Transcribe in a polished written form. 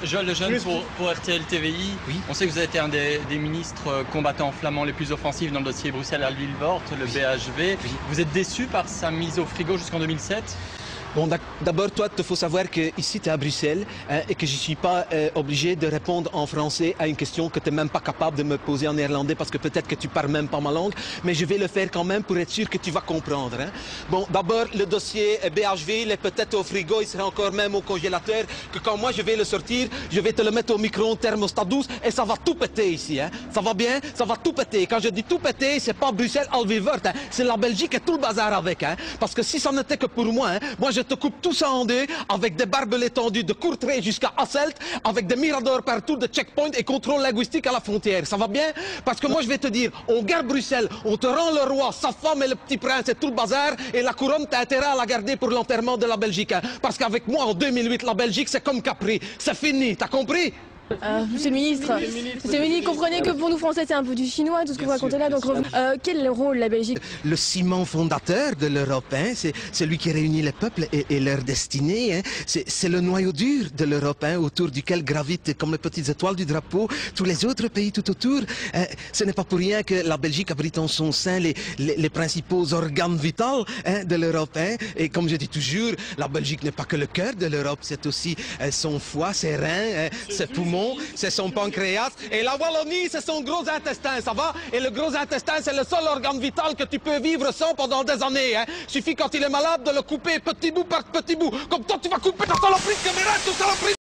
Joël Lejeune pour RTL TVI. Oui. On sait que vous avez été un des ministres combattants flamands les plus offensifs dans le dossier Bruxelles à Lillevort, le BHV. Oui. Vous êtes déçu par sa mise au frigo jusqu'en 2007? Bon, d'abord, toi, il faut savoir qu'ici, tu es à Bruxelles et que je ne suis pas obligé de répondre en français à une question que tu n'es même pas capable de me poser en néerlandais parce que peut-être que tu parles même pas ma langue, mais je vais le faire quand même pour être sûr que tu vas comprendre. Hein. Bon, d'abord, le dossier BHV, il est peut-être au frigo, il sera encore même au congélateur, que quand moi je vais le sortir, je vais te le mettre au micro-ondes thermostat 12 et ça va tout péter ici. Hein. Ça va bien? Ça va tout péter. Quand je dis tout péter, c'est pas Bruxelles à Lillevort, hein. C'est la Belgique et tout le bazar avec. Hein. Parce que si ça n'était que pour moi, hein, moi je te coupe tout ça en deux, avec des barbelés tendus de Courtrai jusqu'à Hasselt, avec des miradors partout, de checkpoint et contrôle linguistique à la frontière. Ça va bien? Parce que moi je vais te dire, on garde Bruxelles, on te rend le roi, sa femme et le petit prince et tout le bazar, et la couronne, t'as intérêt à la garder pour l'enterrement de la Belgique. Hein. Parce qu'avec moi, en 2008, la Belgique, c'est comme Capri. C'est fini, t'as compris? Monsieur le ministre, comprenez que pour nous Français c'est un peu du chinois tout ce que vous racontez là. Donc quel est le rôle de la Belgique? Le ciment fondateur de l'Europe, hein, c'est celui qui réunit les peuples et leur destinée. Hein. C'est le noyau dur de l'Europe, hein, autour duquel gravitent comme les petites étoiles du drapeau tous les autres pays tout autour. Ce n'est pas pour rien que la Belgique abrite en son sein les principaux organes vitaux, hein, de l'Europe. Hein. Et comme je dis toujours, la Belgique n'est pas que le cœur de l'Europe, c'est aussi son foie, ses reins, ses poumons, c'est son pancréas, et la Wallonie, c'est son gros intestin, ça va? Et le gros intestin, c'est le seul organe vital que tu peux vivre sans pendant des années, hein? Suffit quand il est malade de le couper petit bout par petit bout, comme toi tu vas couper ta saloperie de caméra, tout saloperie!